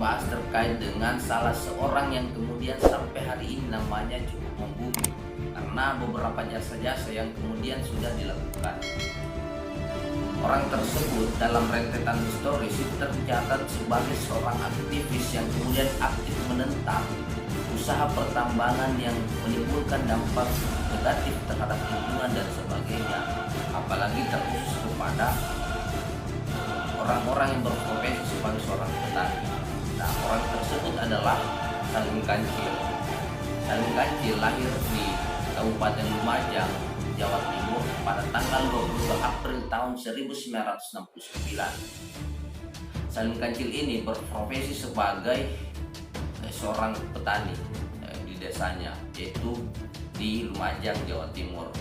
bahas terkait dengan salah seorang yang kemudian sampai hari ini namanya cukup membumi karena beberapa jasa-jasa yang kemudian sudah dilakukan. Orang tersebut dalam rentetan historis itu tercatat sebagai seorang aktivis yang kemudian aktif menentang usaha pertambangan yang menimbulkan dampak negatif terhadap lingkungan dan sebagainya, apalagi terkhusus kepada orang-orang yang berprofesi sebagai seorang petani. Nah, orang tersebut adalah Salim Kancil. Salim Kancil lahir di Kabupaten Lumajang, Jawa Timur pada tanggal 22 April tahun 1969. Salim Kancil ini berprofesi sebagai seorang petani di desanya, yaitu di Lumajang, Jawa Timur.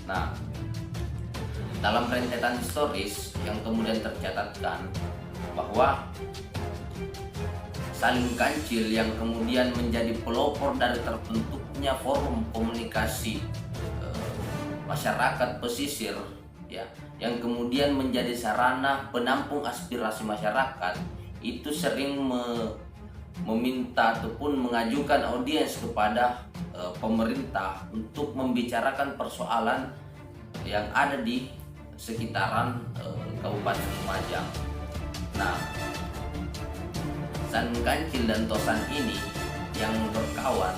Nah, dalam rentetan historis yang kemudian tercatatkan bahwa Salim Kancil yang kemudian menjadi pelopor dari terbentuknya forum komunikasi masyarakat pesisir, ya, yang kemudian menjadi sarana penampung aspirasi masyarakat, itu sering meminta ataupun mengajukan audiens kepada pemerintah untuk membicarakan persoalan yang ada di sekitaran Kabupaten Lumajang. Nah, Salim Kancil dan Tosan ini yang berkawan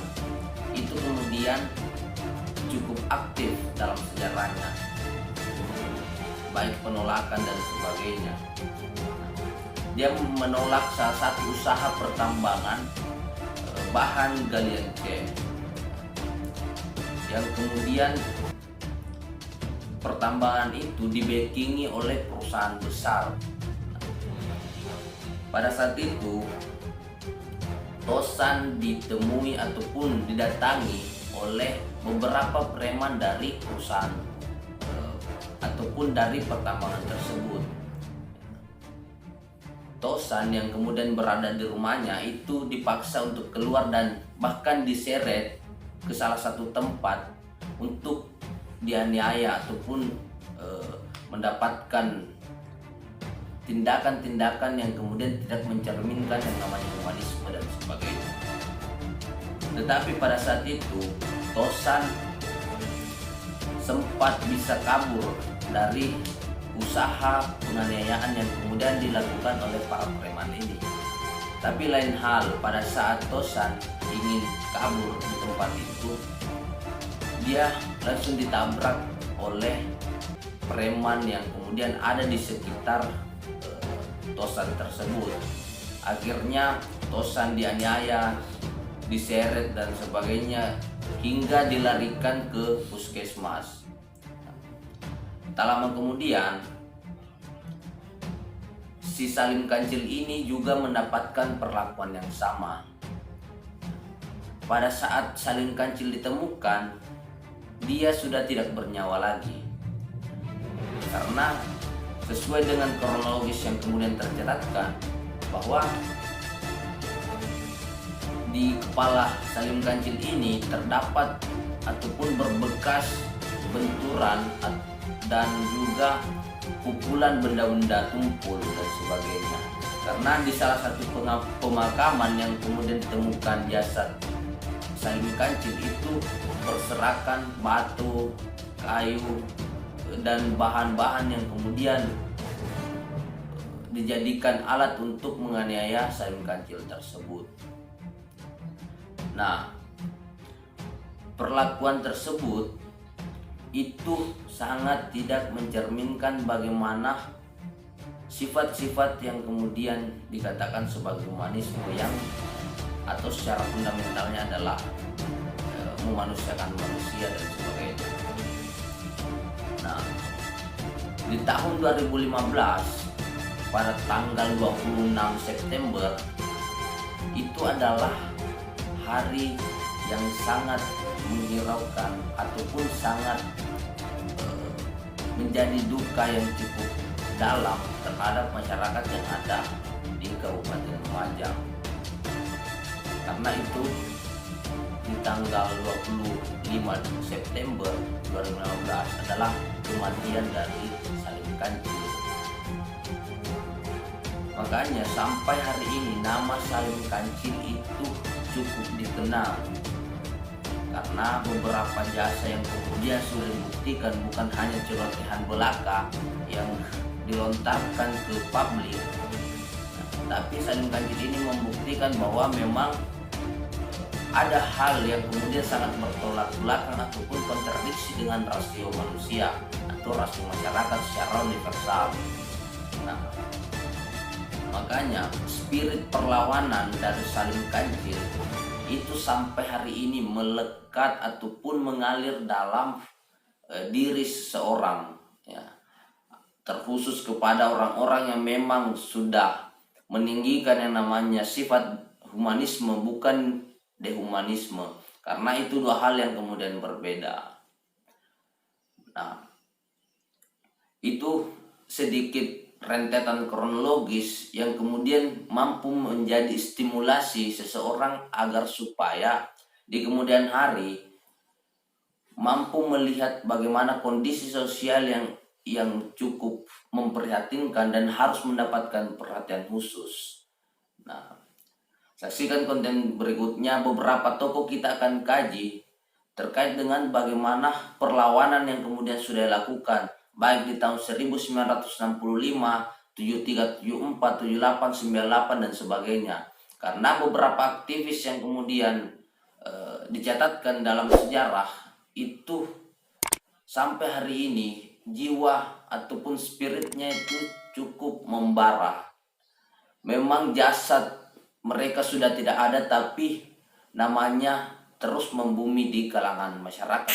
itu kemudian cukup aktif dalam sejarahnya, baik penolakan dan sebagainya. Dia menolak salah satu usaha pertambangan bahan galian C yang kemudian pertambangan itu dibackingi oleh perusahaan besar. Pada saat itu Tosan ditemui ataupun didatangi oleh beberapa preman dari perusahaan ataupun dari pertambangan tersebut. Tosan yang kemudian berada di rumahnya itu dipaksa untuk keluar dan bahkan diseret ke salah satu tempat untuk dianiaya ataupun mendapatkan tindakan-tindakan yang kemudian tidak mencerminkan yang namanya humanisme dan sebagainya. Tetapi pada saat itu Tosan sempat bisa kabur dari usaha penganiayaan yang kemudian dilakukan oleh para preman ini. Tapi lain hal, pada saat Tosan ingin kabur di tempat itu, dia langsung ditabrak oleh preman yang kemudian ada di sekitar Tosan tersebut. Akhirnya Tosan dianiaya, diseret dan sebagainya hingga dilarikan ke puskesmas. Tak lama kemudian si Salim Kancil ini juga mendapatkan perlakuan yang sama. Pada saat Salim Kancil ditemukan, dia sudah tidak bernyawa lagi. Karena sesuai dengan kronologis yang kemudian tercatatkan bahwa di kepala Salim Kancil ini terdapat ataupun berbekas benturan dan juga pukulan benda-benda tumpul dan sebagainya. Karena di salah satu pemakaman yang kemudian ditemukan jasad Salim Kancil itu berserakan batu, kayu, dan bahan-bahan yang kemudian dijadikan alat untuk menganiaya Salim Kancil tersebut. Nah, perlakuan tersebut itu sangat tidak mencerminkan bagaimana sifat-sifat yang kemudian dikatakan sebagai humanisme yang atau secara fundamentalnya adalah memanusiakan manusia dan sebagainya. Nah, di tahun 2015 pada tanggal 26 September itu adalah hari yang sangat menghiraukan ataupun sangat menjadi duka yang cukup dalam terhadap masyarakat yang ada di Kabupaten Lumajang. Karena itu di tanggal 25 September 2015 adalah kematian dari Salim Kancil. Makanya sampai hari ini nama Salim Kancil itu cukup dikenal karena beberapa jasa yang kemudian sudah dibuktikan, bukan hanya celotehan belaka yang dilontarkan ke publik. Tapi Salim Kancil ini membuktikan bahwa memang ada hal yang kemudian sangat bertolak belakang ataupun kontradiksi dengan rasio manusia atau rasio masyarakat secara universal. Nah, makanya spirit perlawanan dari Salim Kancil itu sampai hari ini melekat ataupun mengalir dalam diri seseorang, ya, terkhusus kepada orang-orang yang memang sudah meninggikan yang namanya sifat humanisme, bukan dehumanisme, karena itu dua hal yang kemudian berbeda. Nah, itu sedikit rentetan kronologis yang kemudian mampu menjadi stimulasi seseorang agar supaya di kemudian hari mampu melihat bagaimana kondisi sosial yang cukup memprihatinkan dan harus mendapatkan perhatian khusus. Nah, saksikan konten berikutnya, beberapa tokoh kita akan kaji terkait dengan bagaimana perlawanan yang kemudian sudah dilakukan baik di tahun 1965, 73, 74, 78, 98 dan sebagainya. Karena beberapa aktivis yang kemudian dicatatkan dalam sejarah itu sampai hari ini jiwa ataupun spiritnya itu cukup membara. Memang jasad mereka sudah tidak ada, tapi namanya terus membumi di kalangan masyarakat.